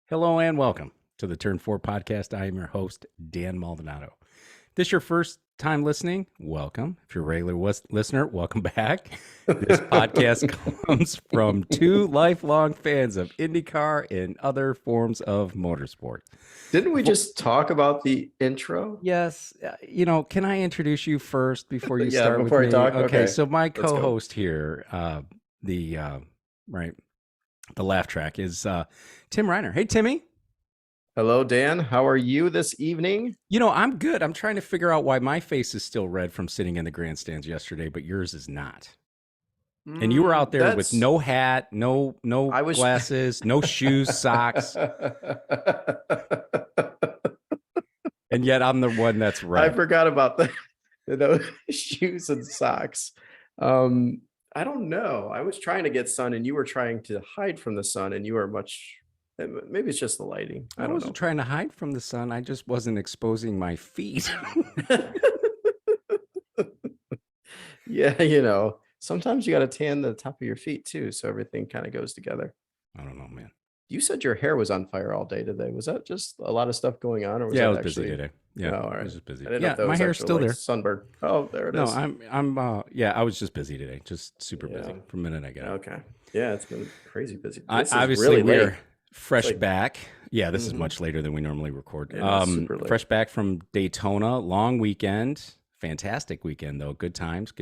Hello and welcome to the Turn 4 podcast. I am your host, Dan Maldonado. If this is your first time listening, welcome. If you're a regular listener, welcome back. This podcast comes from two lifelong fans of IndyCar and other forms of motorsport. Didn't we just talk about the intro? Yes. Can I introduce you first before you Yeah, start before with I me? talk? Okay. So my Let's go. co-host here, the laugh track is Tim Reiner. Hey, Timmy. Hello, Dan. How are you this evening? I'm good. I'm trying to figure out why my face is still red from sitting in the grandstands yesterday, but yours is not. And you were out there with no hat, no glasses, no shoes, socks. And yet I'm the one that's red. I forgot about those shoes and socks. I don't know. I was trying to get sun and you were trying to hide from the sun, and you were maybe it's just the lighting. I wasn't trying to hide from the sun. I just wasn't exposing my feet. Yeah, sometimes you got to tan the top of your feet too, so everything kind of goes together. I don't know, man. You said your hair was on fire all day today. Was that just a lot of stuff going on, or was I that was actually busy today. Yeah, all right. I was just busy. I didn't know if that my was hair's actually, still there. Sunburn. Oh, there it is. I was just busy today. Just super busy from the minute I got up. Okay. Yeah, it's been crazy busy. Obviously, really we're late. fresh back. Yeah, this is much later than we normally record. Super late. Fresh back from Daytona, long weekend. Fantastic weekend, though. Good times.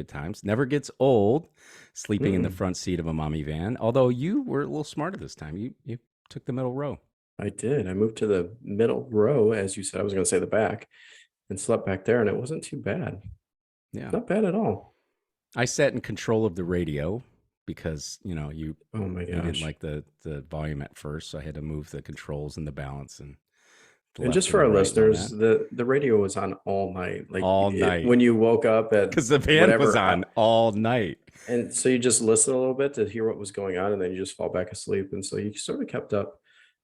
Never gets old sleeping in the front seat of a mommy van. Although you were a little smarter this time. You took the middle row. I did. I moved to the middle row, as you said. I was going to say the back, and slept back there, and it wasn't too bad. Yeah. Not bad at all. I sat in control of the radio because, you Oh my gosh. didn't like the volume at first, so I had to move the controls and the balance And just for our listeners, the radio was on all night. All night. When you woke up at because the van was on all night. And so you just listen a little bit to hear what was going on, and then you just fall back asleep. And so you sort of kept up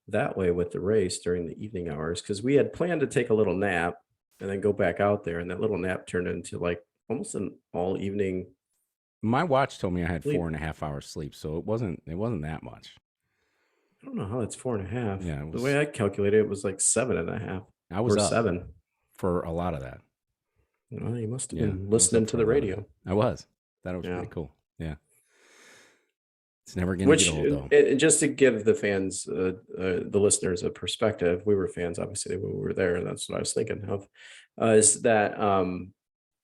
that way with the race during the evening hours, because we had planned to take a little nap and then go back out there. And that little nap turned into like almost an all evening. My watch told me I had 4.5 hours sleep, so it wasn't that much. I don't know how it's 4.5. Yeah, the way I calculated it was like 7.5. I was up 7 for a lot of that. Well, you must have been listening to the radio. I was. That was pretty cool. Yeah. It's never going to get old, though. Just to give the fans, the listeners, a perspective, we were fans, obviously, when we were there, and that's what I was thinking of, is that,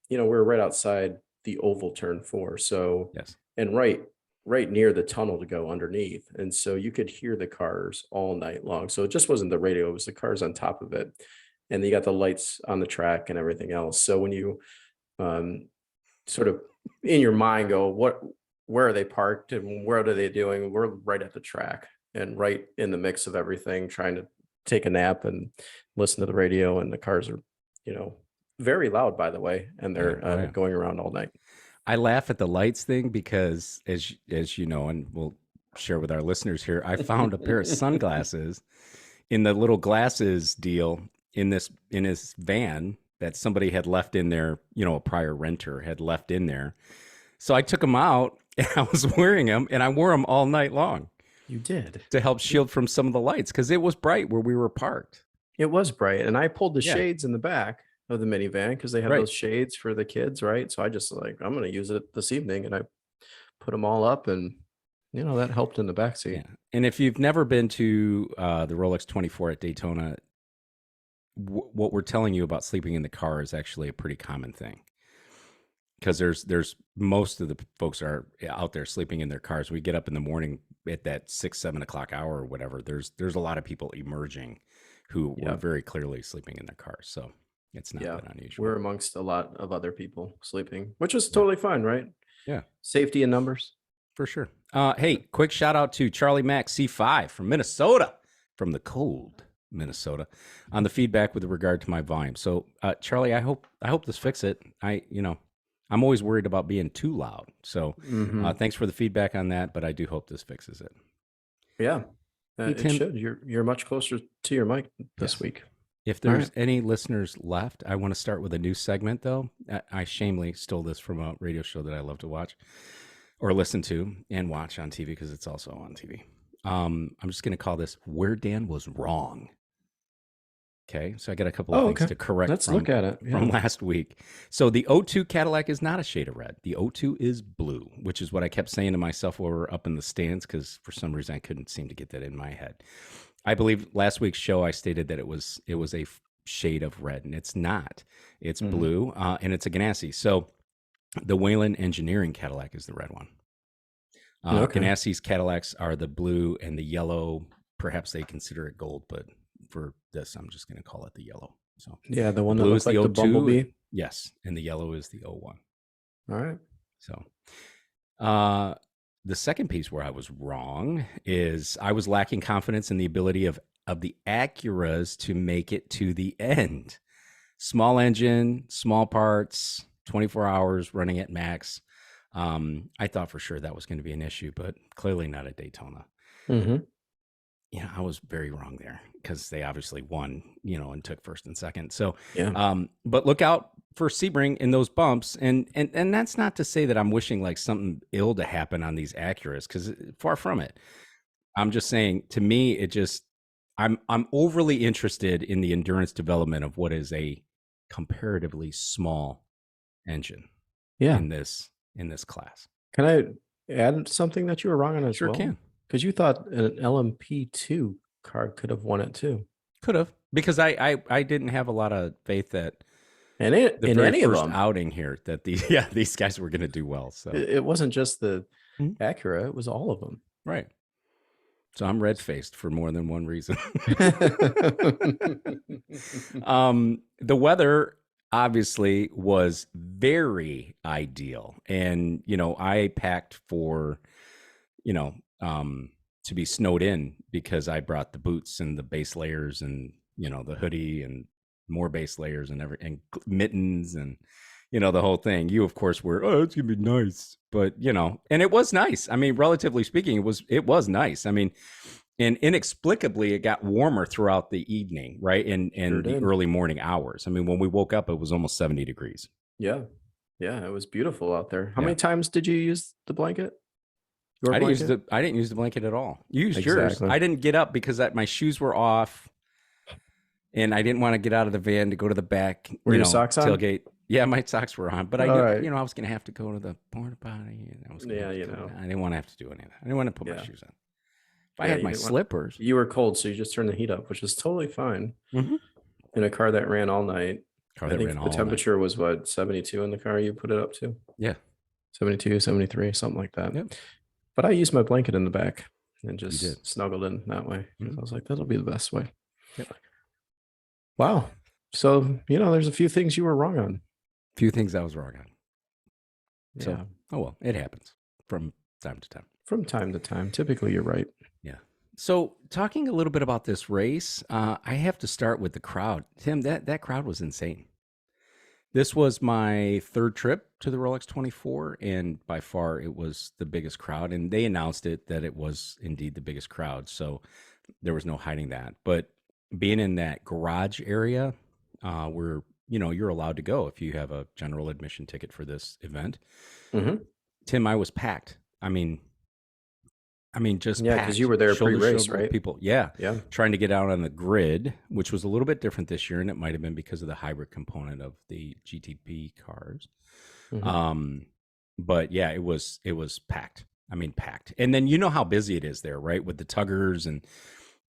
we're right outside the oval turn 4. So, yes. And right near the tunnel to go underneath. And so you could hear the cars all night long. So it just wasn't the radio, it was the cars on top of it. And you got the lights on the track and everything else. So when you sort of in your mind go, where are they parked and what are they doing? We're right at the track and right in the mix of everything, trying to take a nap and listen to the radio. And the cars are, very loud, by the way, and they're going around all night. I laugh at the lights thing because, as you know, and we'll share with our listeners here, I found a pair of sunglasses in the little glasses deal in his van that somebody had left in there, a prior renter had left in there. So I took them out and I was wearing them, and I wore them all night long. You did? To help shield from some of the lights, because it was bright where we were parked. It was bright, and I pulled the shades in the back of the minivan because they have those shades for the kids, right? So I just I'm going to use it this evening, and I put them all up, and that helped in the backseat. Yeah. And if you've never been to the Rolex 24 at Daytona, what we're telling you about sleeping in the car is actually a pretty common thing, because there's most of the folks are out there sleeping in their cars. We get up in the morning at that 6-7 o'clock hour or whatever. There's a lot of people emerging who were very clearly sleeping in their cars. So it's not that unusual. We're amongst a lot of other people sleeping, which is totally fine, right? Yeah. Safety in numbers. For sure. Hey, quick shout out to Charlie Mack C5 from Minnesota, from the cold Minnesota, on the feedback with regard to my volume. So, Charlie, I hope this fix it. I'm always worried about being too loud. So thanks for the feedback on that, but I do hope this fixes it. Yeah, it should. You're much closer to your mic this week. If there's any listeners left, I want to start with a new segment, though. I shamelessly stole this from a radio show that I love to watch or listen to and watch on TV, because it's also on TV. I'm just going to call this where Dan was wrong. Okay, so I got a couple of Oh, things okay. to correct Let's look at it. from Yeah. last week. So the O2 Cadillac is not a shade of red. The O2 is blue, which is what I kept saying to myself while we were up in the stands because for some reason I couldn't seem to get that in my head. I believe last week's show I stated that it was a shade of red, and it's not. It's Hmm. blue, and it's a Ganassi. So the Wayland Engineering Cadillac is the red one. Okay. Ganassi's Cadillacs are the blue and the yellow. Perhaps they consider it gold, but for this, I'm just going to call it the yellow. So Yeah, the the one that blue is looked the like the O2, bumblebee. yes, and the yellow is the O1. All right. So uh, the second piece where I was wrong is I was lacking confidence in the ability of the Acuras to make it to the end. Small engine, small parts, 24 hours running at max. I thought for sure that was going to be an issue, but clearly not at Daytona. Mm-hmm. Yeah, I was very wrong there because they obviously won, and took first and second. So, Yeah. but look out for Sebring in those bumps, and that's not to say that I'm wishing like something ill to happen on these Acuras because far from it. I'm just saying, to me, I'm overly interested in the endurance development of what is a comparatively small engine Yeah. in this class. Can I add something that you were wrong on as Sure well? can. Because you thought an LMP2 car could have won it too. Could have, because I didn't have a lot of faith that And it, the in very any of first them, outing here that these guys were going to do well. So it wasn't just the Mhm. Acura, it was all of them. Right. So I'm red faced for more than one reason. The weather obviously was very ideal, and I packed for you know to be snowed in because I brought the boots and the base layers and the hoodie and more base layers and mittens and the whole thing. You of course were, oh, it's gonna be nice, but and it was nice. I mean, relatively speaking, it was nice. I mean, and inexplicably it got warmer throughout the evening, right? In Sure the did. early morning hours. I mean, when we woke up it was almost 70 degrees. Yeah. Yeah, it was beautiful out there. How Yeah. many times did you use the blanket? Your I didn't use blanket? the blanket at all. You used yours. Exactly. I didn't get up because my shoes were off and I didn't want to get out of the van to go to the back, Were your socks on? tailgate. Yeah, my socks were on, but I All knew, right. I was going to have to go to the porta potty and I was going to Yeah, have to come down. I didn't want to have to do any of that. I didn't want to put my Yeah. shoes on. If I Yeah, had you my didn't want slippers, you were cold, so you just turned the heat up, which is totally fine mm-hmm. in a car that ran all night. Car I that ran think the all night. temperature was what, 72 in the car you put it up to? Yeah. 72, 73, something like that. Yep. But I used my blanket in the back and You did. just snuggled in that way because Mm-hmm. I was like, that'll be the best way. Yep. Wow. So, there's a few things you were wrong on. Few things I was wrong on. So, Yeah. oh well, it happens from time to time. From time to time. Typically, you're right. Yeah. So, talking a little bit about this race, I have to start with the crowd. Tim, that crowd was insane. This was my third trip to the Rolex 24, and by far it was the biggest crowd. And they announced it that it was indeed the biggest crowd, so there was no hiding that. But being in that garage area, where you're allowed to go if you have a general admission ticket for this event, Mm-hmm. Tim, I was packed. Just Yeah, because you packed, were there shoulder to pre-race, shoulder with right? people. Yeah, Yeah. trying to get out on the grid, which was a little bit different this year, and it might have been because of the hybrid component of the GTP cars. Mm-hmm. Um, but yeah, it was packed. I mean, packed. And then you know how busy it is there, right? With the tuggers, and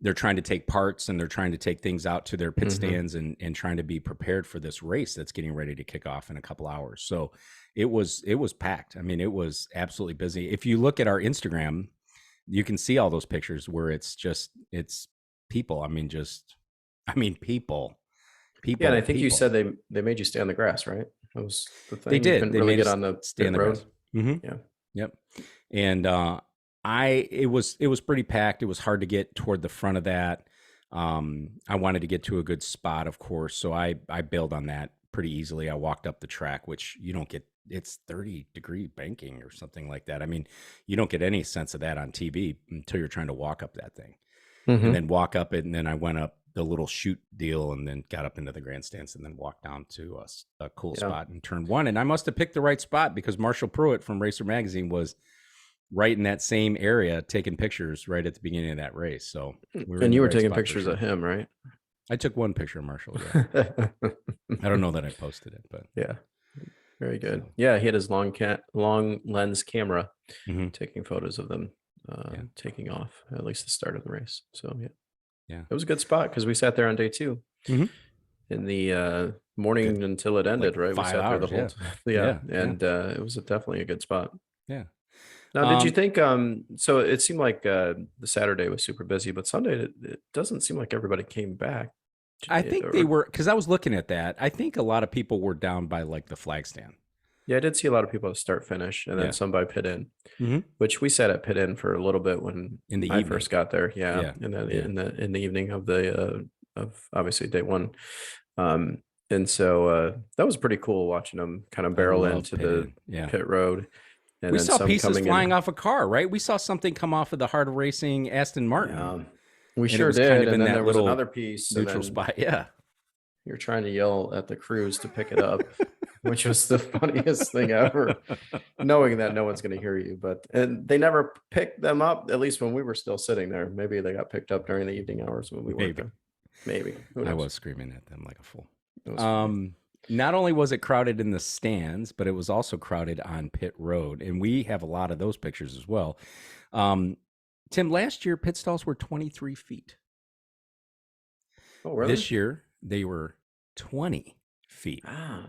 they're trying to take parts and they're trying to take things out to their pit Mm-hmm. stands and trying to be prepared for this race that's getting ready to kick off in a couple hours. So it was packed. I mean, it was absolutely busy. If you look at our Instagram, you can see all those pictures where it's people. People, Yeah, and I people, think you people. said they made you stay on the grass, right? That was the They thing. You did. couldn't They really made get us on the stay pit on the road. grass. Mm-hmm. Yeah. Yep. And it was pretty packed. It was hard to get toward the front of that. I wanted to get to a good spot, of course, so I bailed on that pretty easily. I walked up the track, which you don't get. It's 30-degree banking or something like that. I mean, you don't get any sense of that on TV until you're trying to walk up that thing, and Mm-hmm. then walk up it, and then I went up the little chute deal, and then got up into the grandstands, and then walked down to a cool Yeah. spot in turn one. And I must have picked the right spot because Marshall Pruitt from Racer Magazine was right in that same area taking pictures right at the beginning of that race. So we were in And the you were right taking spot for pictures sure. of him, right? I took one picture of Marshall. Yeah. I don't know that I posted it, but Yeah, very good. so Yeah, he had his long lens camera mhm. taking photos of them Yeah. taking off, at least the start of the race. So yeah, Yeah. it was a good spot because we sat there on day 2 Mhm. in the Good. morning until it Like ended, right? We 5 sat there the hours. whole Yeah. time. Yeah, Yeah. Yeah. and it was definitely a good spot. Yeah. Now, did you Um, think so it seemed like the Saturday was super busy, but Sunday it doesn't seem like everybody came back. I think they Or were, because I was looking at that. I think a lot of people were down by like the flag stand. yeah, I did see a lot of people at start finish and then Yeah. some by pit in, Hmm. which we sat at pit in for a little bit when In the I evening. first got there. Yeah, Yeah. and then Yeah. in the evening of the of obviously day 1. Um and so that was pretty cool watching them kind of I barrel love into pit the in. Yeah. pit road and We then saw some pieces coming flying in. off a car, right? We saw something come off of the hard racing Aston Martin, Yeah, we and it sure was kind did. of And in then that there was little another piece, and neutral then spot. Yeah. you're trying to yell at the crews to pick it up, which was the funniest thing ever, knowing that no one's going to hear you. But and they never picked them up, at least when we were still sitting there. Maybe they got picked up during the evening hours when we weren't Maybe. there. Maybe. Who I knows? was screaming at them like a fool. It was funny. Um, Not only was it crowded in the stands, but it was also crowded on pit road. And we have a lot of those pictures as well. Um, Tim, last year pit stalls were 23 feet. Oh, really? This year they were 20 feet Ah,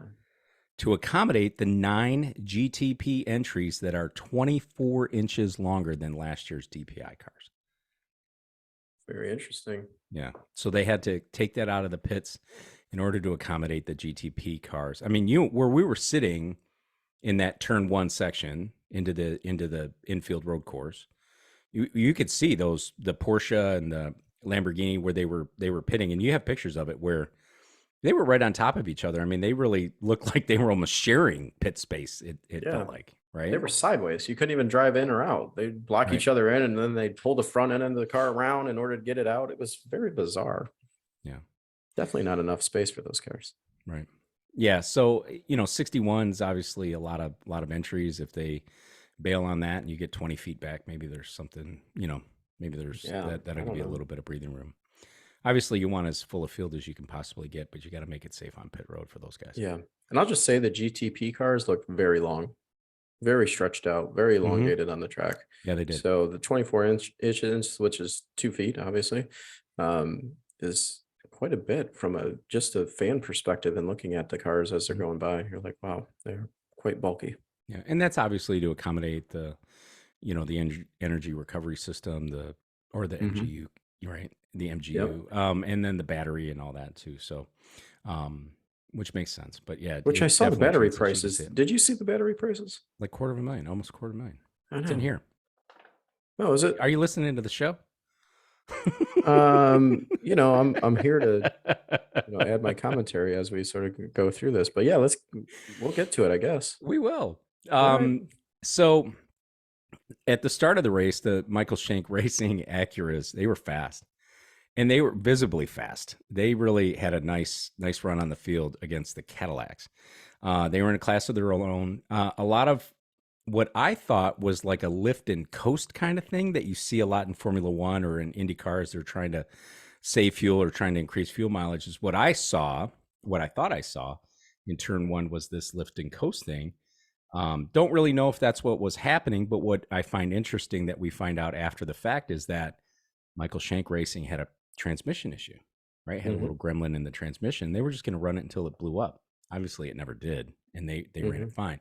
to accommodate the 9 GTP entries that are 24 inches longer than last year's DPI cars. very interesting. Yeah. So they had to take that out of the pits in order to accommodate the GTP cars. I mean, you where we were sitting in that turn 1 section into the infield road course, you could see those the Porsche and the Lamborghini where they were pitting, and you have pictures of it where they were right on top of each other. I mean, they really looked like they were almost sharing pit space. It Yeah. felt like, They right? were sideways. You couldn't even drive in or out. They'd block Right. each other in and then they'd pull the front end of the car around in order to get it out. It was very bizarre. Yeah. Definitely not enough space for those cars. Right. Yeah. So 61 is obviously a lot of entries. If they bail on that and you get 20 feet back, maybe there's something. Maybe there's Yeah, that'll I give don't you a know. little bit of breathing room. Obviously, you want as full a field as you can possibly get, but you got to make it safe on pit road for those guys. Yeah. And I'll just say the GTP cars look very long, very stretched out, very Hmm. elongated on the track. Yeah, they did. So the 24 inches, which is 2 feet, obviously, is quite a bit from just a fan perspective and looking at the cars as they're Mhm. going by. You're like, wow, they're quite bulky. Yeah, and that's obviously to accommodate the energy recovery system, the Hmm. MGU, right? The Yep. MGU, and then the battery and all that too. So, um, which makes sense. But yeah, Which I it saw the definitely battery translates. You can prices. see it Did you see the battery prices? like $250,000, almost $250,000. I It's in know. here. Oh, is it? Are you listening to the show? I'm here to add my commentary as we sort of go through this. But yeah, we'll get to it, I guess. We will. All right. So at the start of the race, the Michael Shank Racing Acuras, they were fast. And they were visibly fast. They really had a nice run on the field against the Cadillacs. They were in a class of their own. A lot of what I thought was like a lift and coast kind of thing that you see a lot in Formula One or in Indy cars. They're trying to save fuel or trying to increase fuel mileage. Is what I saw. What I thought I saw in turn 1 was this lift and coast thing. Don't really know if that's what was happening, but what I find interesting that we find out after the fact is that Michael Shank Racing had a transmission issue, right? Had a Hmm. little gremlin in the transmission. They were just going to run it until it blew up. Obviously, it never did, and they ran it Hmm. fine.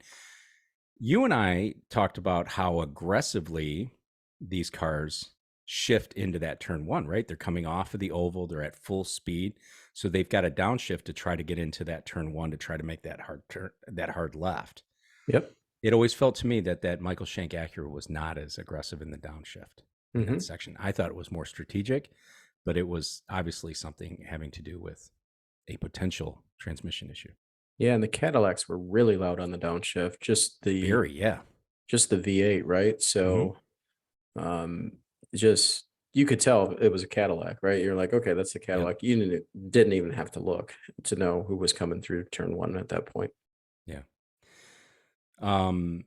You and I talked about how aggressively these cars shift into that turn 1, right? They're coming off of the oval, they're at full speed, so they've got a downshift to try to get into that turn 1 to try to make that hard turn, that hard left. Yep. It always felt to me that Michael Shank Acura was not as aggressive in the downshift in that Hmm. section. I thought it was more strategic, but it was obviously something having to do with a potential transmission issue. Yeah, and the Cadillacs were really loud on the downshift. Very, yeah. Just the V8, right? Hmm. So um just you could tell it was a Cadillac, right? You're like, okay, that's the Yep. Cadillac. You didn't even have to look to know who was coming through turn 1 at that point. Yeah. Um,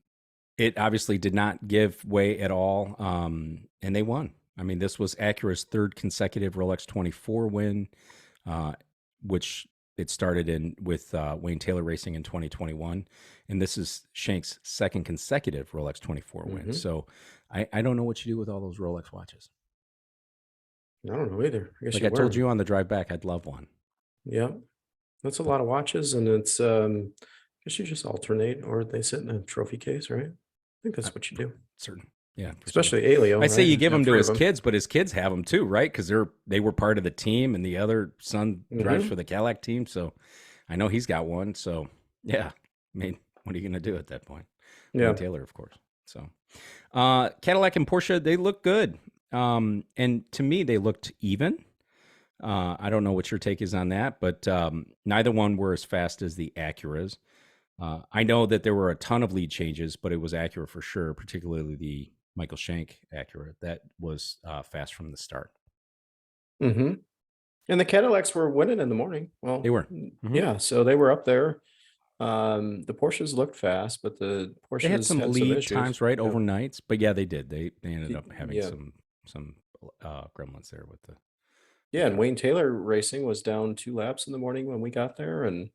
It obviously did not give way at all, and they won. I mean, this was Acura's third consecutive Rolex 24 win, uh, which it started in with Wayne Taylor Racing in 2021, and this is Shank's second consecutive Rolex 24 win. Hmm. So I don't know what you do with all those Rolex watches. I don't know either. I guess Like you I wear told you them. on the drive back, I'd love one. Yeah, that's a But lot of watches, and it's I guess you just alternate, or they sit in a trophy case, right? I think uh, that's what you for do. certain, yeah, for certain. Especially Alio, I say right? you He's give got them to three of his them. kids, but his kids have them too, right? Because they were part of the team, and the other son drives Hmm. for the Cadillac team. So I know he's got one. So yeah, I mean, what are you going to do at that point? Wayne Yeah. Taylor, of course. So Cadillac and Porsche, they look good, and to me, they looked even. I don't know what your take is on that, but neither one were as fast as the Acuras. I know that there were a ton of lead changes, but it was Acura for sure, particularly the Michael Shank Acura that was fast from the start. Hmm. And the Cadillacs were winning in the morning. They Well, were. Hmm. yeah, so they were up there. The Porsches looked fast, but the They had Porsches some had some lead issues. times, right, Yeah. overnights, but yeah, they did. They ended up having Yeah. some gremlins there with the Yeah, and car. Wayne Taylor Racing was down 2 laps in the morning when we got there, and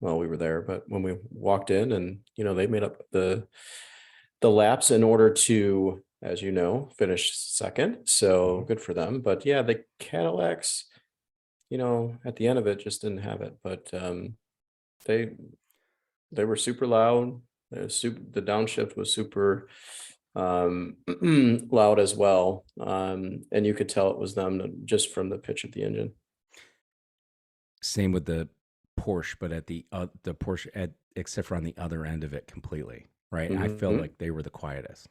well, we were there, but when we walked in, and, they made up the laps in order to, as you know, finish second, so Hmm. good for them. But yeah, the Cadillacs, at the end of it, just didn't have it, but, they they were super loud. The downshift was super loud as well. And you could tell it was them just from the pitch of the engine. Same with the Porsche, but at the Porsche at except for on the other end of it completely, right? I felt Hmm. like they were the quietest.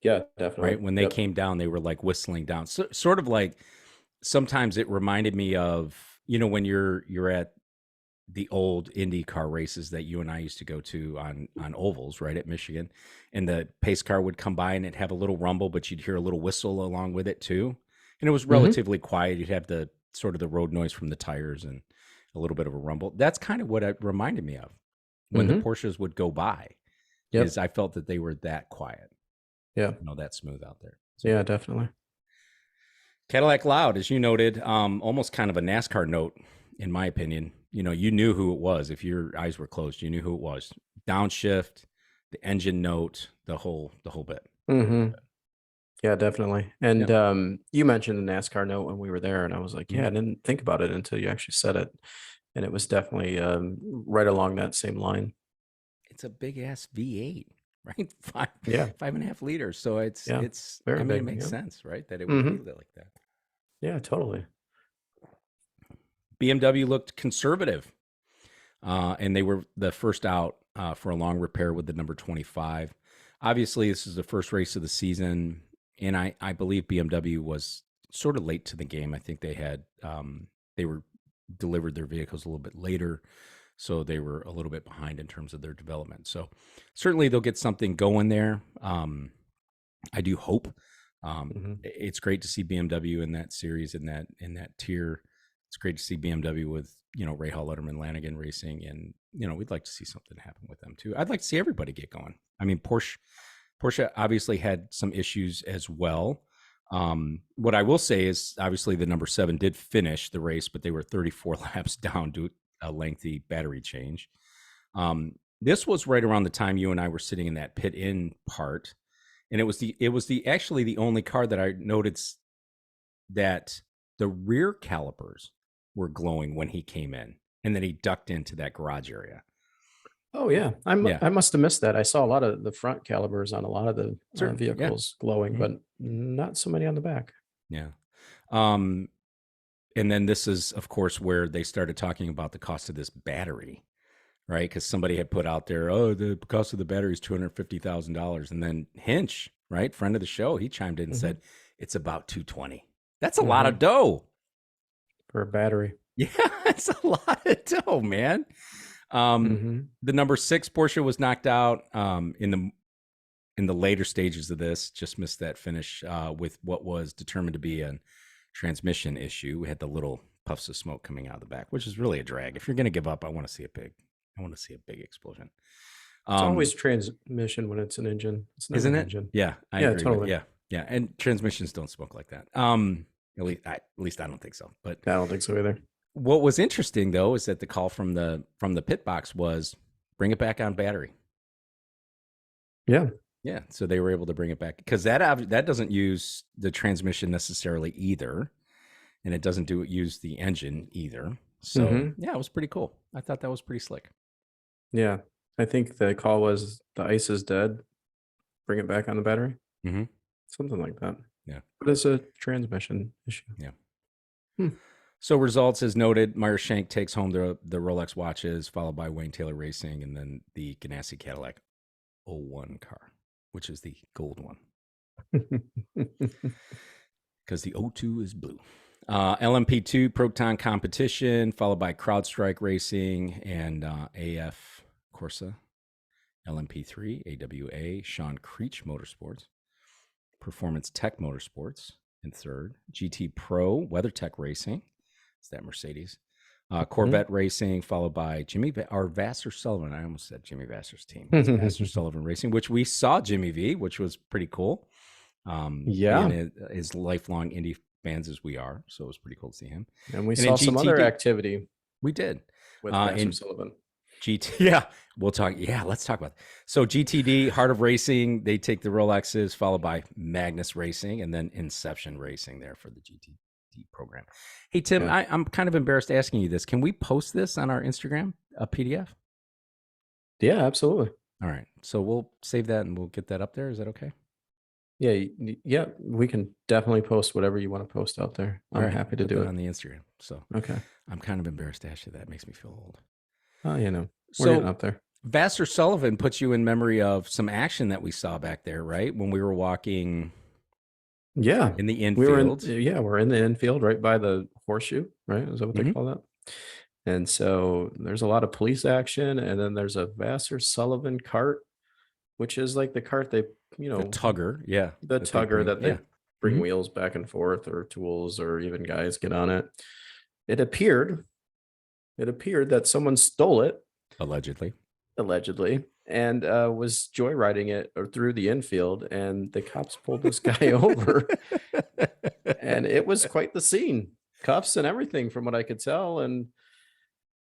Yeah, definitely. Right? When they Yep. came down, they were like whistling down. So, sort of like sometimes it reminded me of, when you're at the old Indy car races that you and I used to go to on ovals, right, at Michigan, and the pace car would come by and it'd have a little rumble, but you'd hear a little whistle along with it too. And it was Hmm. relatively quiet. You'd have the sort of the road noise from the tires and a little bit of a rumble. That's kind of what it reminded me of when the Hmm. Porsches would go by, is Yep. I felt that they were that quiet, Yeah. that smooth out there. So Yeah, definitely. Cadillac Loud, as you noted, almost kind of a NASCAR note, in my opinion. You knew who it was if your eyes were closed. You knew who it was. Downshift, the engine note, the whole bit. Hmm. Yeah, definitely. And Yep. you mentioned the NASCAR note when we were there, and I was like, Mhm. yeah, I didn't think about it until you actually said it. And it was definitely right along that same line. It's a big ass V8, right? Five Yeah. 5.5 liters. So it's Yeah. it's. I Very mean, it big. makes Yeah. sense, right, that it would be Hmm. like that. Yeah, totally. BMW looked conservative, and they were the first out for a long repair with the number 25. Obviously, this is the first race of the season, and I believe BMW was sort of late to the game. I think they were delivered their vehicles a little bit later, so they were a little bit behind in terms of their development. So certainly they'll get something going there. I do hope. Hmm. It's great to see BMW in that series, in that tier. It's great to see BMW with Ray Hall, Letterman, Lanigan Racing, and we'd like to see something happen with them too. I'd like to see everybody get going. I mean, Porsche obviously had some issues as well. What I will say is, obviously, the number 7 did finish the race, but they were 34 laps down to a lengthy battery change. This was right around the time you and I were sitting in that pit in part, and it was the actually the only car that I noticed that the rear calipers were glowing when he came in, and then he ducked into that garage area. Oh yeah, Yeah, I must have missed that. I saw a lot of the front calibers on a lot of the certain. Yeah. vehicles glowing, Mhm. but not so many on the back. Yeah. Um, and then this is, of course, where they started talking about the cost of this battery, right? Because somebody had put out there, oh, the cost of the battery is $250,000, and then Hinch, right, friend of the show, he chimed in and Hmm. said it's about 220. That's a lot of Hmm. dough. For a battery. Yeah, it's a lot of dough, man. Um, Hmm. the number 6 Porsche was knocked out in the later stages of this. Just missed that finish with what was determined to be a transmission issue. We had the little puffs of smoke coming out of the back, which is really a drag. If you're going to give up, I want to see a big explosion. It's Um, always transmission when it's an engine. It's never isn't an it? engine. Yeah, I Yeah, agree with totally. yeah, yeah. And transmissions don't smoke like that. At least I don't think so. But I don't think so either. what was interesting though is that the call from the pit box was bring it back on battery. Yeah. Yeah, so they were able to bring it back because that doesn't use the transmission necessarily either, and it doesn't use the engine either. So Hmm. yeah, it was pretty cool. I thought that was pretty slick. Yeah. I think the call was the ice is dead. Bring it back on the battery. Hmm. Something like that. Yeah, But it's a transmission issue. yeah. Hmm. So results as noted, Meyer Shank takes home the Rolex watches, followed by Wayne Taylor Racing, and then the Ganassi Cadillac '01 car, which is the gold one because the '02 is blue. LMP2 Proton Competition, followed by CrowdStrike Racing and AF Corsa. LMP3 AWA Sean Creech Motorsports. Performance Tech Motorsports in third. GT Pro WeatherTech Racing. Is that Mercedes? Corvette Racing, followed by Vassar Sullivan. I almost said Jimmy Vassar's team. It's Vassar Sullivan Racing, which we saw Jimmy V, which was pretty cool. Yeah. Being as lifelong Indy fans as we are, so it was pretty cool to see him. And we And then saw some other GTD, activity we did. with Vassar In Sullivan. GT, yeah, we'll talk. Yeah, let's talk about. So GTD, Heart of Racing, they take the Rolexes, followed by Magnus Racing, and then Inception Racing there for the GTD program. Hey Tim, Yeah. I'm kind of embarrassed asking you this. Can we post this on our Instagram, a PDF? Yeah, absolutely. All right, so we'll save that and we'll get that up there. Is that okay? Yeah, yeah, we can definitely post whatever you want to post out there. All I'm right, happy we'll to put do that it. on the Instagram. So Okay. I'm kind of embarrassed to ask you that. It makes me feel old. Oh, we're getting So up there. Vassar Sullivan puts you in memory of some action that we saw back there, right? When we were walking Yeah. in the We're in the infield right by the horseshoe, right? Is that what they Mhm. call that? And so there's a lot of police action, and then there's a Vassar Sullivan cart, which is like the cart they, you The know, tugger, yeah, the that they tugger bring, that yeah, they bring mhm, wheels back and forth, or tools, or even guys get on it. It appeared, it appeared that someone stole it, allegedly. allegedly, and was joyriding it or through the infield, and the cops pulled this guy over, and it was quite the scene, cuffs and everything, from what I could tell. And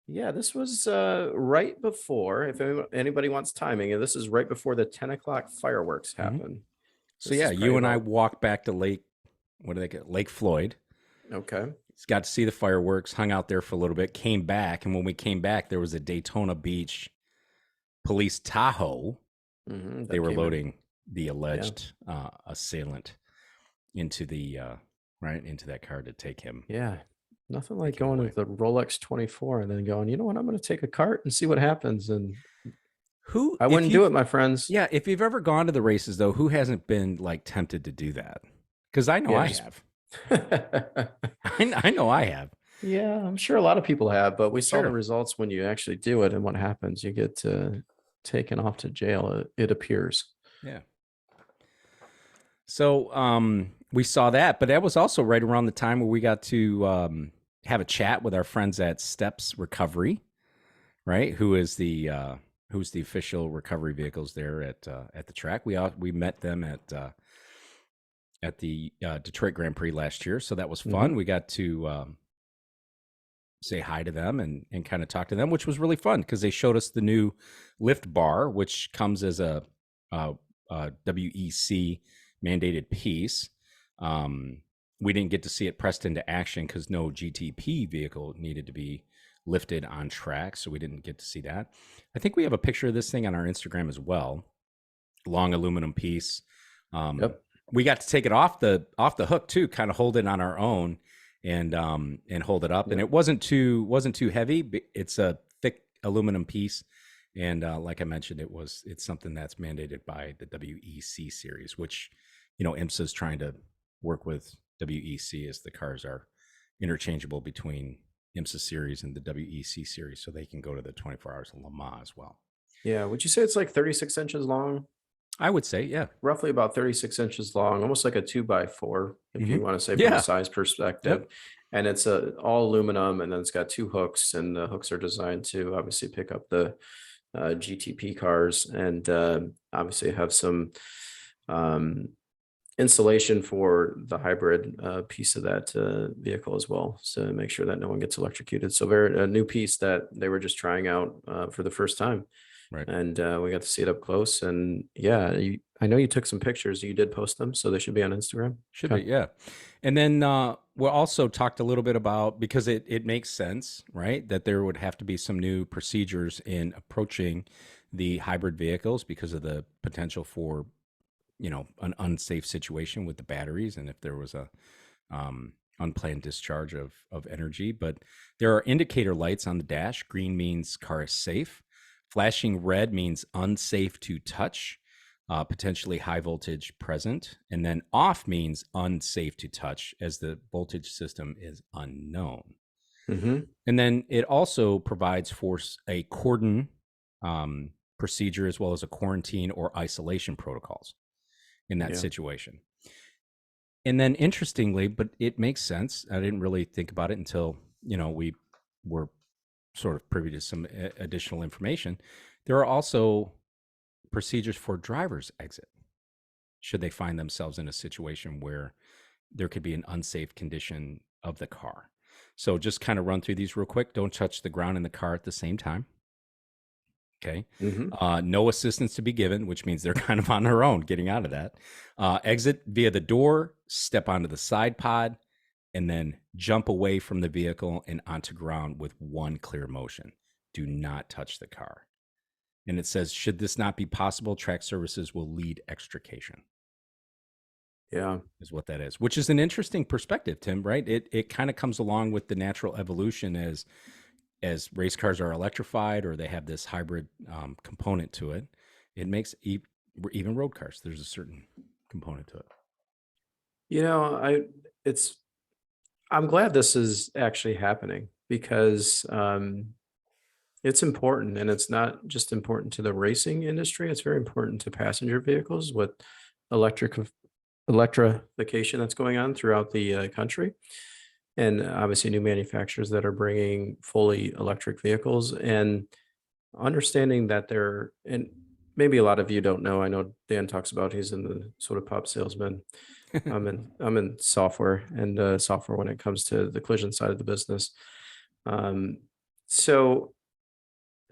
yeah, this was right before, if anybody wants timing, and this is right before the 10 o'clock fireworks Mhm. happen. So This yeah, is probably you and I about, walked back to Lake. What do they get? Lake Floyd. okay. He's got to see the fireworks. Hung out there for a little bit. Came back, and when we came back, there was a Daytona Beach police Tahoe. They That were came in. loading the Yeah. alleged assailant into the right into that car to Yeah. Nothing like take him going away. with the Rolex 24 and then going, you know what, I'm going to take a cart and see what happens. And Who, I if wouldn't do you've it, my friends. yeah, if you've ever gone to the races though, who hasn't been like tempted to do that? Because I know Yeah, I just have. I know I have. yeah, I'm sure a lot of people have, but we saw the Sure. results when you actually do it, and what happens. You get taken off to jail, it appears. Yeah. So we saw that, but that was also right around the time where we got to have a chat with our friends at Steps Recovery, right? Who's the official recovery vehicles there at the track. We met them at the Detroit Grand Prix last year, so that was Hmm. fun. We got to say hi to them and kind of talk to them, which was really fun because they showed us the new lift bar, which comes as a WEC mandated piece. We didn't get to see it pressed into action because no GTP vehicle needed to be lifted on track, so we didn't get to see that. I think we have a picture of this thing on our Instagram as well. Long aluminum piece. Um, Yep. we got to take it off the hook too, kind of hold it on our own and hold it up. And Yep. it wasn't too heavy. It's a thick aluminum piece, and like I mentioned, it's something that's mandated by the WEC series, which IMSA is trying to work with WEC as the cars are interchangeable between IMSA series and the WEC series, so they can go to the 24 Hours of Le Mans as well. Yeah. Would you say it's like 36 inches long? I would say, yeah. Roughly about 36 inches long, almost like a 2x4, if Mm-hmm. you want to say from a Yeah. size perspective. Yep. And it's all aluminum, and then it's got two hooks, and the hooks are designed to obviously pick up the GTP cars, and obviously have some um, installation for the hybrid piece of that vehicle as well. So make sure that no one gets electrocuted. So very a new piece that they were just trying out for the first time. Right. And we got to see it up close. And yeah, I know you took some pictures. You did post them, so they should be on Instagram. Should be, Okay. yeah. And then we also talked a little bit about, because it makes sense, right, that there would have to be some new procedures in approaching the hybrid vehicles because of the potential for, an unsafe situation with the batteries, and if there was a unplanned discharge of energy. But there are indicator lights on the dash. Green means car is safe. Flashing red means unsafe to touch, potentially high voltage present. And then off means unsafe to touch, as the voltage system is unknown. Mm-hmm. And then it also provides for a cordon procedure, as well as a quarantine or isolation protocols in that Yeah. situation. And then interestingly, but it makes sense. I didn't really think about it until, we were sort of privy to some additional information. There are also procedures for driver's exit should they find themselves in a situation where there could be an unsafe condition of the car. So just kind of run through these real quick. Don't touch the ground in the car at the same time. Okay. Mm-hmm. No assistance to be given, which means they're kind of on their own getting out of that. Exit via the door, step onto the side pod, and then jump away from the vehicle and onto ground with one clear motion. Do not touch the car. And it says, should this not be possible, track services will lead extrication, Yeah. is what that is, which is an interesting perspective, Tim, right? It kind of comes along with the natural evolution as race cars are electrified, or they have this hybrid component to it. It makes even road cars, there's a certain component to it. You know, it's I'm glad this is actually happening because it's important, and it's not just important to the racing industry. It's very important to passenger vehicles with electric electrification that's going on throughout the country, and obviously new manufacturers that are bringing fully electric vehicles, and understanding that they're and maybe a lot of you don't know. I know Dan talks about he's in the sort of pop salesman. I'm in software and software when it comes to the collision side of the business. Um, so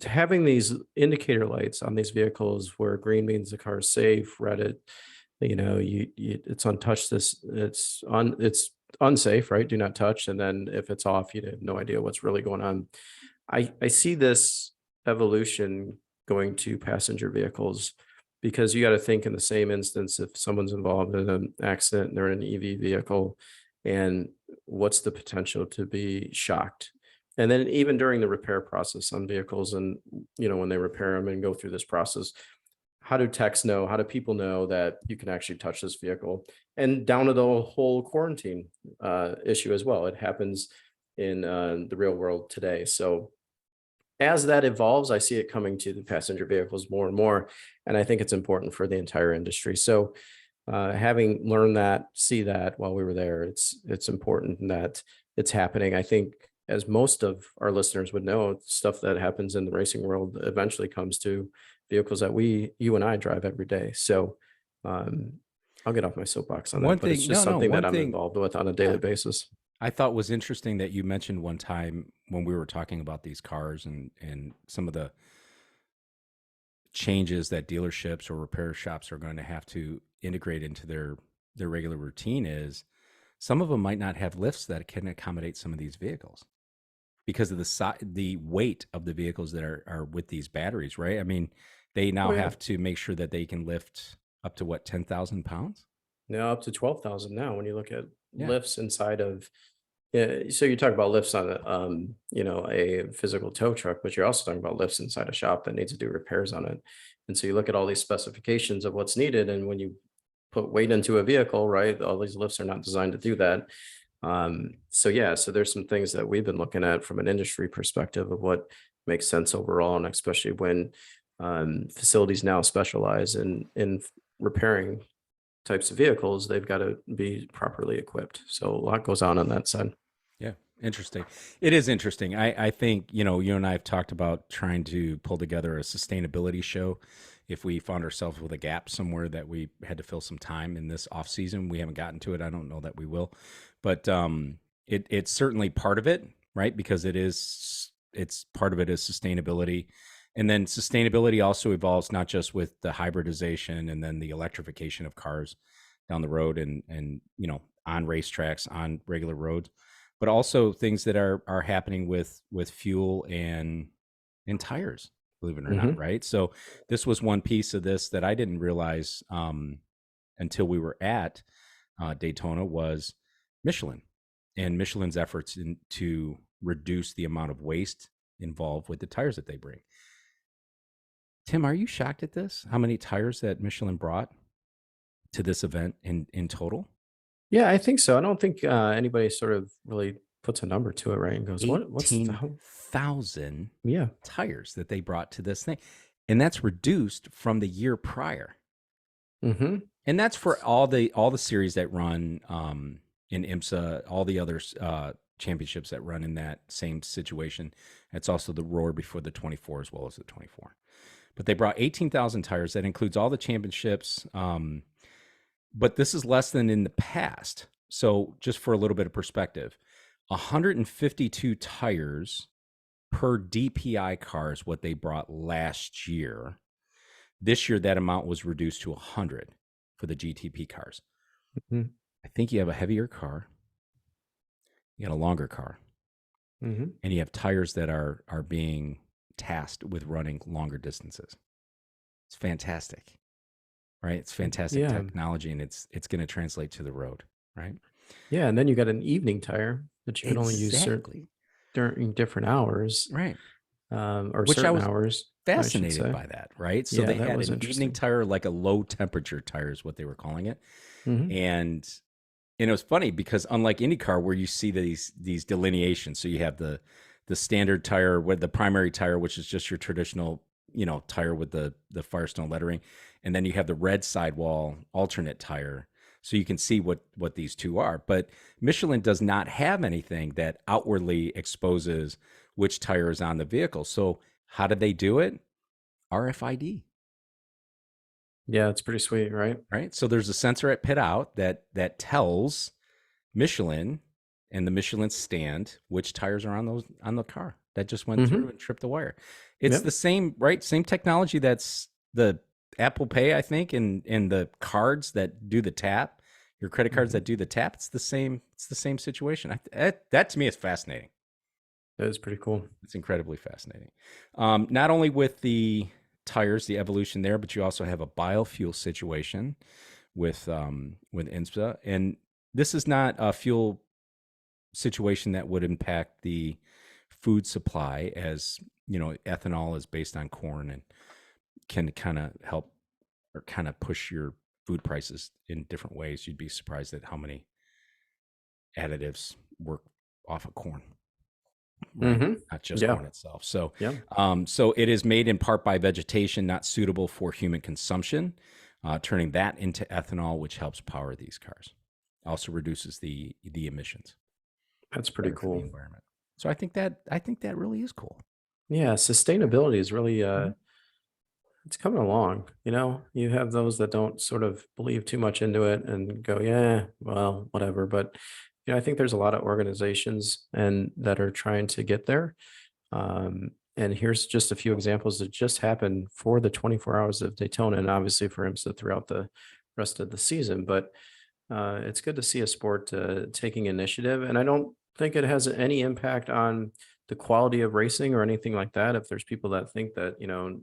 having these indicator lights on these vehicles where green means the car is safe, red it's untouched, it's unsafe, right? Do not touch. And then if it's off, you have no idea what's really going on. I see this evolution going to passenger vehicles because you got to think in the same instance, if someone's involved in an accident and they're in an EV vehicle, and what's the potential to be shocked. And then even during the repair process on vehicles, and when they repair them and go through this process, how do techs know, how do people know that you can actually touch this vehicle? And down to the whole quarantine issue as well. It happens in the real world today. So as that evolves, I see it coming to the passenger vehicles more and more. And I think it's important for the entire industry. So having learned that, see that while we were there, it's important that it's happening. I think, as most of our listeners would know, stuff that happens in the racing world eventually comes to vehicles that you and I drive every day. So I'll get off my soapbox on One that, but it's thing, just no, something that one I'm thing, involved with on a daily yeah, basis. I thought was interesting that you mentioned one time when we were talking about these cars and some of the changes that dealerships or repair shops are going to have to integrate into their regular routine, is some of them might not have lifts that can accommodate some of these vehicles because of the weight of the vehicles that are with these batteries, right? I mean, they Oh now yeah. have to make sure that they can lift up to what, 10,000 pounds? Now up to 12,000 now when you look at Yeah. lifts inside of. Yeah, so you talk about lifts on a physical tow truck, but you're also talking about lifts inside a shop that needs to do repairs on it. And so you look at all these specifications of what's needed, and when you put weight into a vehicle, right, all these lifts are not designed to do that. So yeah, so there's some things that we've been looking at from an industry perspective of what makes sense overall, and especially when facilities now specialize in repairing types of vehicles, they've got to be properly equipped. So a lot goes on that side. Yeah. Interesting. It is interesting. I think, you and I have talked about trying to pull together a sustainability show if we found ourselves with a gap somewhere that we had to fill some time in this off season. We haven't gotten to it. I don't know that we will, but it's certainly part of it, right? Because it's part of it is sustainability. And then sustainability also evolves not just with the hybridization and then the electrification of cars down the road and on racetracks, on regular roads, but also things that are happening with fuel and tires, believe it or not, Hmm. right? So this was one piece of this that I didn't realize until we were at Daytona was Michelin and Michelin's efforts to reduce the amount of waste involved with the tires that they bring. Tim, are you shocked at this? How many tires that Michelin brought to this event in total? Yeah, I think so. I don't think anybody sort of really puts a number to it, right? And goes, What's the hell?" 18,000 Yeah. tires that they brought to this thing. And that's reduced from the year prior. Hmm. And that's for all the series that run in IMSA, all the other championships that run in that same situation. It's also the roar before the 24 as well as the 24. But they brought 18,000 tires. That includes all the championships. But this is less than in the past. So just for a little bit of perspective, 152 tires per DPI car is what they brought last year. This year, that amount was reduced to 100 for the GTP cars. Hmm. I think you have a heavier car, you got a longer car, Hmm. and you have tires that are being tasked with running longer distances. It's fantastic, right? It's fantastic Yeah. technology, and it's going to translate to the road, right? Yeah. And then you got an evening tire that you can only use Exactly, during different hours, right. or Which I certain was hours, I should fascinated say. by that, right? So Yeah, they that had was an evening interesting. tire, like a low temperature tire is what they were calling it. Hmm. And it was funny because unlike IndyCar where you see these delineations, so you have the standard tire with the primary tire, which is just your traditional, tire with the Firestone lettering, and then you have the red sidewall alternate tire. So you can see what these two are. But Michelin does not have anything that outwardly exposes which tire is on the vehicle. So how did they do it? RFID, Yeah, it's pretty sweet, right? right? So there's a sensor at pit out that tells Michelin and the Michelin stand which tires are on the car that just went through Hmm. and tripped the wire. It's Yep. the same, right? Same technology that's the Apple Pay, I think, and the cards that do the tap, your credit cards Hmm. that do the tap. It's the same. It's the same situation. That to me is fascinating. That is pretty cool. It's incredibly fascinating. Not only with the tires, the evolution there, but you also have a biofuel situation with INSPA, and this is not a fuel situation that would impact the food supply, as ethanol is based on corn and can kind of help or kind of push your food prices in different ways. You'd be surprised at how many additives work off of corn, right? Hmm. Not just Yeah. corn itself. So, Yeah. so it is made in part by vegetation, not suitable for human consumption, turning that into ethanol, which helps power these cars. Also reduces the emissions, That's pretty better for the cool. environment. So I think that really is cool. Yeah, sustainability is really Mhm. it's coming along. You have those that don't sort of believe too much into it and go, yeah, well, whatever. But I think there's a lot of organizations and that are trying to get there. And here's just a few examples that just happened for the 24 hours of Daytona, and obviously for IMSA throughout the rest of the season. But it's good to see a sport taking initiative, and I don't think it has any impact on the quality of racing or anything like that. If there's people that think that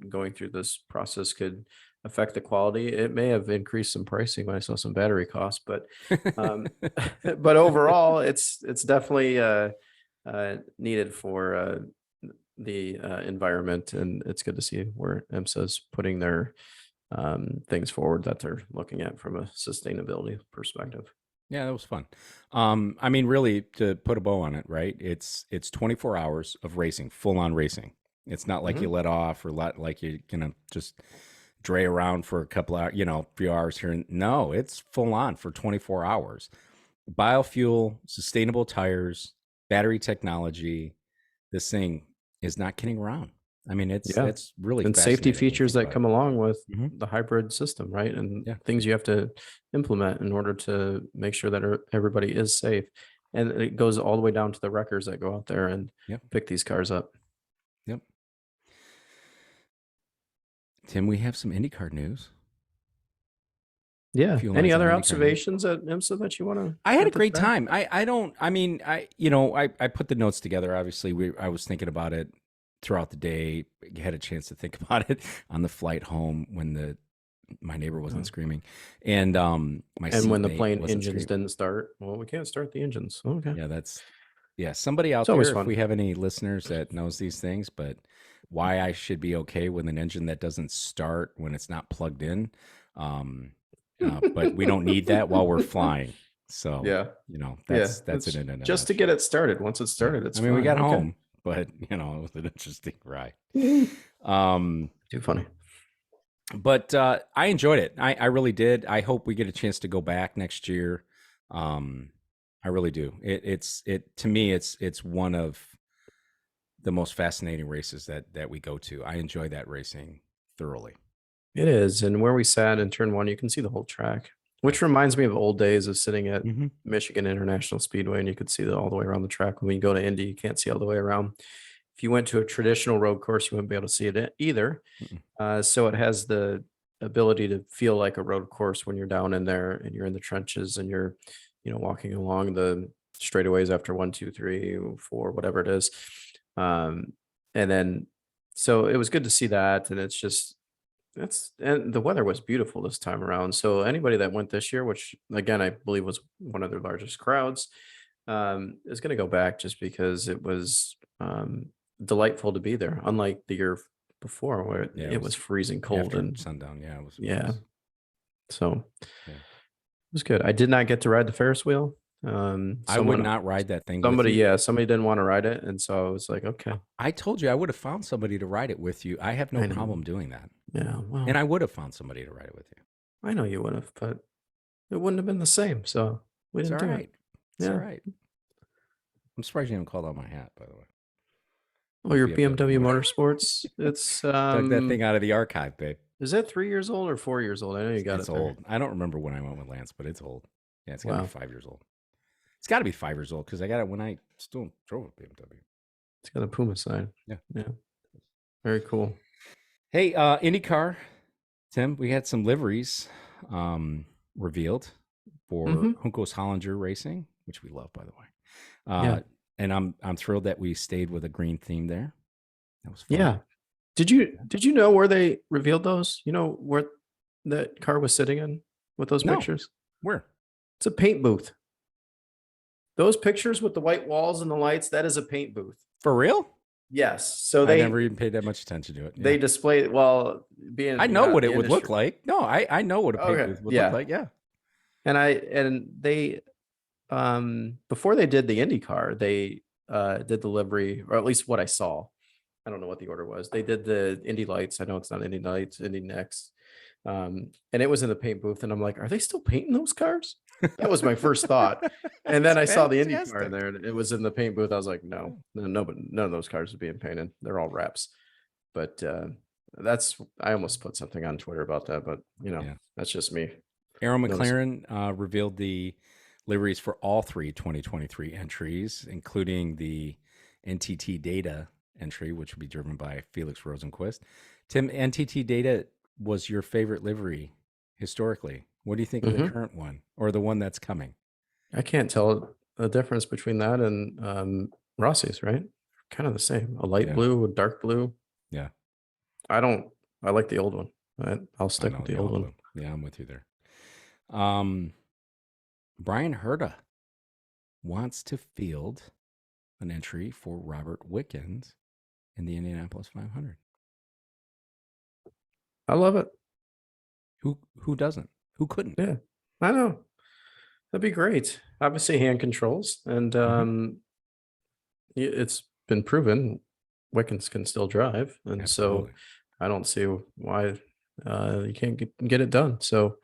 going through this process could affect the quality, it may have increased some pricing when I saw some battery costs, but um, but overall, it's definitely needed for the environment, and it's good to see where IMSA's putting their things forward that they're looking at from a sustainability perspective. Yeah, that was fun. I mean, really, to put a bow on it, right? It's 24 hours of racing, full on racing. It's not like you Mhm. let off or like you're gonna just dray around for a couple hours, few hours here. No, it's full on for 24 hours. Biofuel, sustainable tires, battery technology. This thing is not kidding around. I mean, Yeah. it's really And safety fascinating when you features think that about it. come along with Hmm. the hybrid system, right? And Yeah. things you have to implement in order to make sure that everybody is safe. And it goes all the way down to the wreckers that go out there and Yep. pick these cars up. Yep. Tim, we have some IndyCar news. A Yeah. few Any lines on other IndyCar news. observations at IMSA that you want to I had a at the great track? time. I don't. I mean, I put the notes together. Obviously, I was thinking about it throughout the day. Had a chance to think about it on the flight home when my neighbor wasn't screaming, and my And when the seatmate plane wasn't engines screaming. didn't start, well, we can't start the engines. Okay. Yeah, somebody It's out always there, if we fun. have any listeners that knows these things, but why I should be okay with an engine that doesn't start when it's not plugged in. Um, but we don't need that while we're flying. So, Yeah. Yeah. that's it It's in a just to get nutshell. it started. Once it's Yeah. started, it's I mean, we fine. got Okay. home, but it was an interesting ride. Mhm. Um, Too funny. but I enjoyed it. I really did. I hope we get a chance to go back next year. Um, I really do. It to me, it's one of the most fascinating races that we go to. I enjoy that racing thoroughly. It is. And where we sat in turn one, you can see the whole track, Yeah. which reminds me of old days of sitting at Mm-hmm. Michigan International Speedway and you could see all the way around the track. When you go to Indy, you can't see all the way around. If you went to a traditional road course, you wouldn't be able to see it either. Mm-mm. So it has the ability to feel like a road course when you're down in there and you're in the trenches and you're, walking along the straightaways after 1, 2, 3, 4, whatever it is. And then, so it was good to see that. And it's just, and the weather was beautiful this time around. So anybody that went this year, which again, I believe was one of their largest crowds, is going to go back just because it was delightful to be there. Unlike the year before where Yeah, it it was was freezing cold after and sundown. Yeah, it was. yeah, so Yeah. it was good. I did not get to ride the Ferris wheel. I would Someone, not ride that thing with somebody, you. yeah, somebody didn't want to ride it, and so I was like, okay, I told you I would have found somebody to ride it with you. I have no I know, problem doing that, yeah, and well, I would have found somebody to ride it with you. I know you would have, but it wouldn't have been the same. So we It's didn't all do it. right. It's all Yeah. right. I'm surprised you haven't called out my hat, by the way. Oh, My your BMW BMW motor. Motorsports. It's Dug that thing out of the archive, babe. is that 3 years old or 4 years old? I know you got It's it there. old. I don't remember when I went with Lance, but it's old. Yeah, it's got to be Wow. 5 years old. It's got to be 5 years old because I got it when I still drove a BMW. It's got a Puma sign. Yeah. Yeah. Very cool. Hey, IndyCar, Tim, we had some liveries revealed for Hmm. Juncos Hollinger Racing, which we love, by the way. Yeah. And I'm thrilled that we stayed with a green theme there. That was fun. Yeah. Did you know where they revealed those? You know where that car was sitting in with those No, pictures? where? It's a paint booth. Those pictures with the white walls and the lights, that is a paint booth. For real? Yes. So I never even paid that much attention to it. they Yeah. display, well, I being know out what in it the would look industry. like. No, I know what a paint Okay. booth would look Yeah. like. Yeah. And they before they did the IndyCar, they did the livery, or at least what I saw. I don't know what the order was. They did the Indy lights. I know it's not Indy lights, Indy next. And it was in the paint booth, and I'm like, are they still painting those cars? That was my first thought. And then That's I saw the Indy car fantastic. there, and it was in the paint booth. I was like, no, but none of those cars are being painted. They're all wraps. But I almost put something on Twitter about that, but Yeah. that's just me. Arrow Notice. McLaren revealed the liveries for all three 2023 entries, including the NTT Data entry, which will be driven by Felix Rosenquist. Tim, NTT Data was your favorite livery historically. What do you think of the Mhm. current one or the one that's coming? I can't tell a difference between that and Rossi's, right? Kind of the same. A light Yeah. blue, a dark blue. Yeah. I like the old one. I'll I stick know with the the old all one. blue. Yeah, I'm with you there. Brian Herta wants to field an entry for Robert Wickens in the Indianapolis 500. I love it. Who doesn't? Who couldn't? Yeah, I know. That'd be great. Obviously, hand controls, and Mhm. it's been proven Wickens can still drive, and so Absolutely. I don't see why you can't get it done. So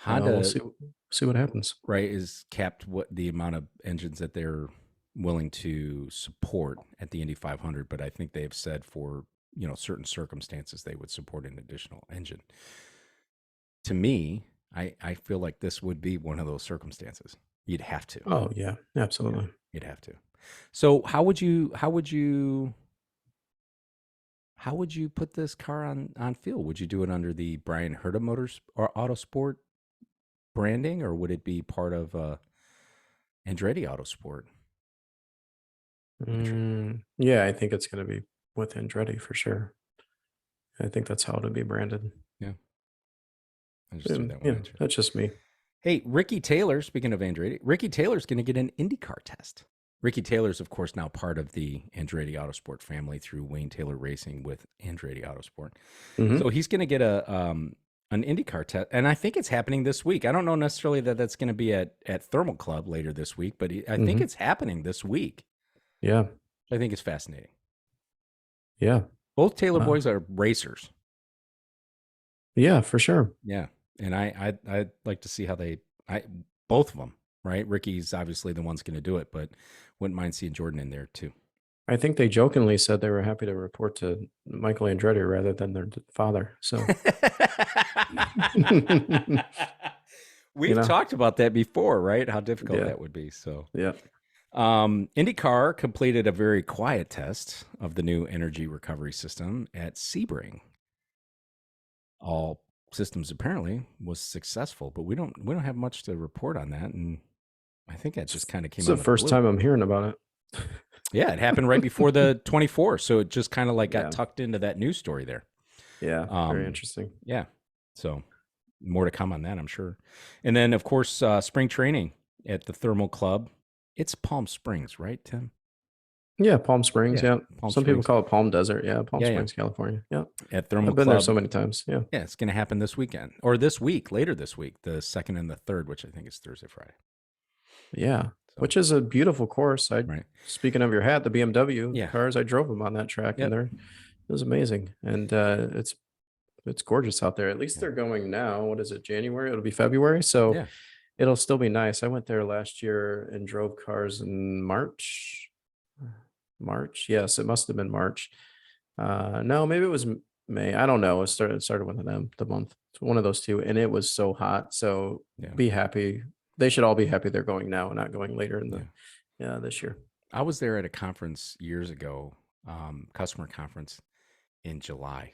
we'll Honda, see what happens. right, is capped what the amount of engines that they're willing to support at the Indy 500, but I think they've said for, certain circumstances they would support an additional engine. To me, I feel like this would be one of those circumstances. You'd have to. Oh yeah, Yeah, absolutely. you'd have to. So how would you put this car on field? Would you do it under the Brian Herta Motors or Autosport branding, or would it be part of Andretti Autosport? Yeah, I think it's going to be with Andretti for sure. I think that's how it'll be branded. Yeah, I just threw that one Yeah, at you. that's just me. Hey, Ricky Taylor, speaking of Andretti, Ricky Taylor's going to get an IndyCar test. Ricky Taylor's, of course, now part of the Andretti Autosport family through Wayne Taylor Racing with Andretti Autosport. Hmm. So he's going to get an IndyCar test, and I think it's happening this week. I don't know necessarily that that's going to be at Thermal Club later this week, but I think Hmm. it's happening this week. Yeah, I think it's fascinating. yeah, Both Taylor uh, boys are racers. yeah, for sure. Yeah, and I'd like to see how both of them, right? Ricky's obviously the one's going to do it, but wouldn't mind seeing Jordan in there too. I think they jokingly said they were happy to report to Michael Andretti rather than their father. So, you We've know, talked about that before, right? How difficult yeah, that would be. So, yeah. IndyCar completed a very quiet test of the new energy recovery system at Sebring. All systems apparently was successful, but we don't have much to report on that, and I think that just kind of It's came the out of the first blue. time I'm hearing about it. Yeah, it happened right before the 24, so it just kind of like got Yeah, tucked into that news story there. yeah, very Um, interesting. yeah, so more to come on that, I'm sure. And then, of course, spring training at the Thermal Club. It's Palm Springs, right, Tim? Yeah, Palm Springs. Yeah, Yeah, Palm some people Springs. call it Palm Desert. Yeah, Palm Yeah, yeah. Springs, California. Yeah, At Thermal I've been there so Club. many times. Yeah, Yeah, it's going to happen this weekend or this week, later this week, the second and the third, which I think is Thursday, Friday. yeah, So, which is a beautiful course. right. Speaking of your hat, the BMW Yeah. cars, I drove them on that track, and Yep. it was amazing. And it's gorgeous out there. At least Yeah. they're going now. What is it? January? It'll be February, so Yeah. it'll still be nice. I went there last year and drove cars in March. March, yes, it must have been March. No, maybe it was May. I don't know. It started one of them the month. It's one of those two, and it was so hot. So Yeah. be happy. They should all be happy they're going now and not going later in Yeah. this year. I was there at a conference years ago, customer conference in July.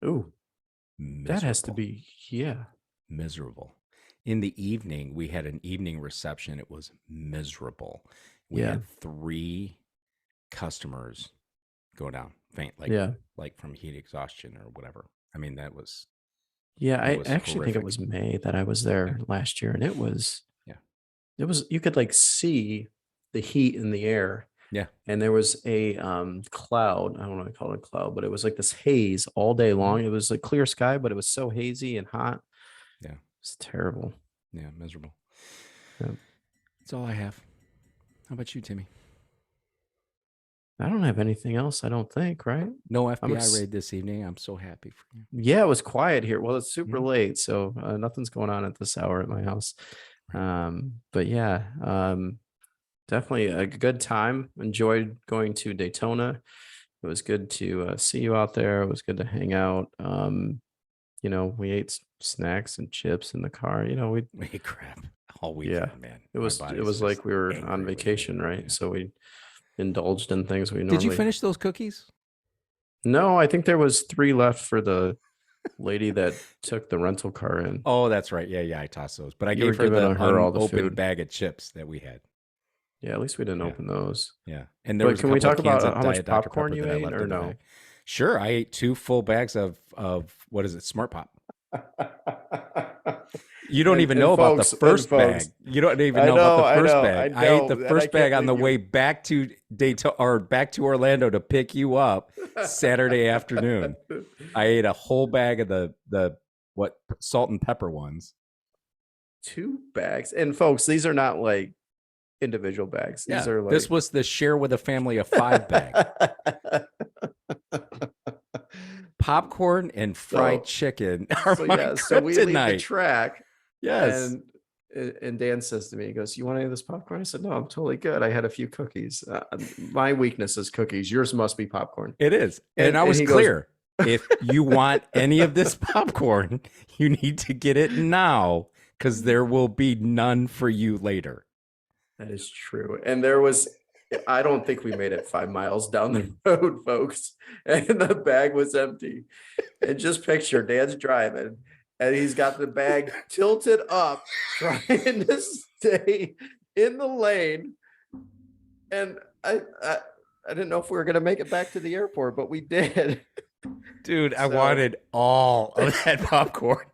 Ooh, that has to Miserable. be, yeah. Miserable. In the evening, we had an evening reception. It was miserable. We Yeah. had 3 customers go down faint, Yeah. like from heat exhaustion or whatever. I mean, that was Yeah, that I was actually think it horrific. was May that I was Yeah. there last year, and Yeah. it was you could like see the heat in the air, Yeah. and there was a cloud. I don't want to call it a cloud, but it was like this haze all day Mhm. long. It was a clear sky, but it was so hazy and hot. Yeah. It's terrible. Yeah. Miserable. Yeah. That's all I have. How about you, Timmy? I don't have anything else, I don't think, right? No I'm FBI ex- raid this evening. I'm so happy for you. yeah, it was quiet here. Well, it's super Mhm. late, so nothing's going on at this hour at my house. Right. But yeah, definitely a good time. Enjoyed going to Daytona. It was good to see you out there. It was good to hang out. We ate snacks and chips in the car. Hey, crap. All Yeah, weekend, man. it My was it body's was just like we were on angry with me. vacation, right? Yeah. So we indulged in things we Did you normally. finish those cookies? No, I think there was 3 left for the lady that took the rental car in. Oh, that's right. Yeah, yeah. I tossed those, but I You were gave her giving the her all the unopened food. bag of chips that we had. Yeah, at least we didn't Yeah. open those. Yeah. And there But was a can we couple of talk cans about of how much Diet Dr. popcorn Pepper you that I ate left or in the no? bag. Sure. I ate 2 full bags of what is it? Smart Pop. You don't even And know about the folks, first bag. You don't even I know about know, the I first know, I bag. I ate the know, and I first can't bag on the believe way you. back to Daytona or back to Orlando to pick you up Saturday afternoon. I ate a whole bag of the what salt and pepper ones. 2 bags. And folks, these are not like individual bags. These Yeah, are this like was the share with a family of 5 bag. Popcorn and fried so chicken are so my yeah, so we leave the kryptonite. track Yes. and And Dan says to me, he goes, "You want any of this popcorn?" I said, "No, I'm totally good. I had a few cookies. My weakness is cookies. Yours must be popcorn." It is. And I And was he goes, clear. If you want any of this popcorn, you need to get it now because there will be none for you later. "That is true." And I don't think we made it 5 miles down the road, folks, and the bag was empty. And just picture Dan's driving, and he's got the bag tilted up, trying to stay in the lane. And I didn't know if we were gonna make it back to the airport, but we did. Dude, I So- wanted all of that popcorn.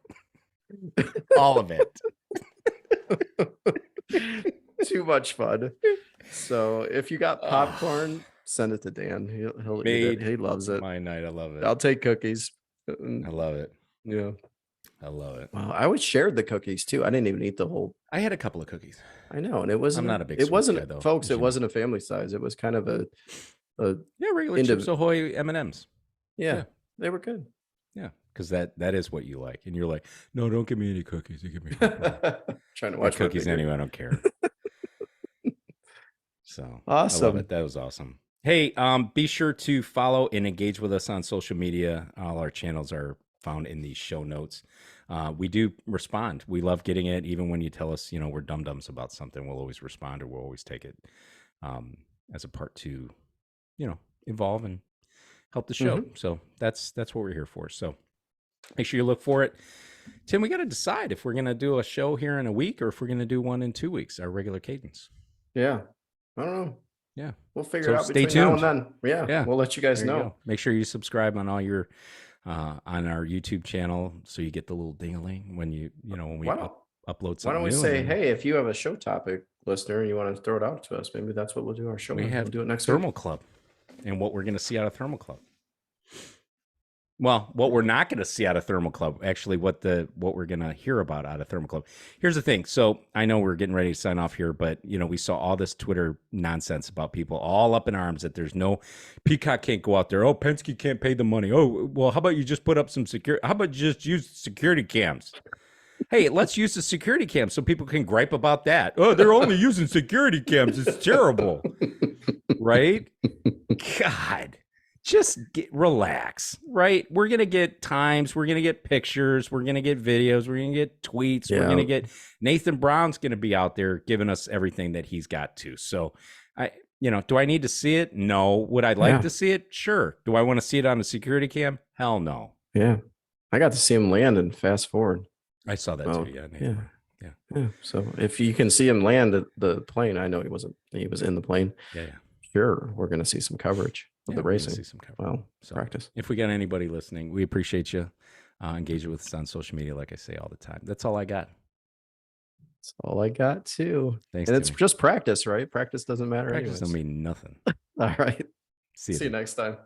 All of it. Too much fun. So if you got popcorn, send it to Dan. He'll eat Made it. He loves it. My night. I love it. I'll take cookies. I love it. Yeah. I love it. Wow. I always shared the cookies too. I didn't even eat the whole. I had a couple of cookies. I know, and it wasn't. I'm not a big It sweet wasn't, guy, though, folks. as It you know. wasn't a family size. It was kind of a Yeah, regular Indiv- Chips Ahoy M&Ms. yeah, Yeah. They were good. Yeah, because that is what you like, and you're like, no, don't give me any cookies. You give me popcorn. Trying to Or watch my cookies finger. anyway. I don't care. So I Awesome. love it. That was awesome. Hey, be sure to follow and engage with us on social media. All our channels are found in the show notes. We do respond. We love getting it, even when you tell us, we're dum-dums about something. We'll always respond, or we'll always take it as a part to, evolve and help the show. So that's what we're here for. So make sure you look for it. Tim, we got to decide if we're going to do a show here in a week or if we're going to do one in 2 weeks, our regular cadence. Yeah, I don't know. Yeah, we'll figure So it out stay between now and tuned. then. Yeah, we'll let you guys There you know. go. Make sure you subscribe on all your on our YouTube channel so you get the little ding-a-ling when when we upload Why something don't we new. say, hey, if you have a show topic, listener, and you want to throw it out to us, maybe that's what we'll do our show. We have we'll do it next Thermal week. Club and what we're going to see out of Thermal Club. Well, what we're not going to see out of Thermal Club, actually, what we're going to hear about out of Thermal Club. Here's the thing. So I know we're getting ready to sign off here, but we saw all this Twitter nonsense about people all up in arms that there's no Peacock can't go out there. Oh, Penske can't pay the money. Oh, well, how about you just put up some security? How about you just use security cams? Hey, let's use the security cams so people can gripe about that. Oh, they're only using security cams. It's terrible, right? God. Just relax, right? We're going to get times. We're going to get pictures. We're going to get videos. We're going to get tweets. We're going to get Nathan Brown's going to be out there giving us everything that he's got to. So, do I need to see it? No. Would I like to see it? Sure. Do I want to see it on a security cam? Hell no. Yeah. I got to see him land and fast forward. I saw that too. Yeah. Nathan. Yeah. So if you can see him land the plane, I know he was in the plane. Yeah. Sure. We're going to see some coverage. Of the racing. See some coverage. Well, so practice. If we got anybody listening, we appreciate you. Engage with us on social media, like I say all the time. That's all I got. That's all I got too. Thanks. And it's just practice, right? Practice doesn't matter. Practice don't mean nothing. All right. See you next time.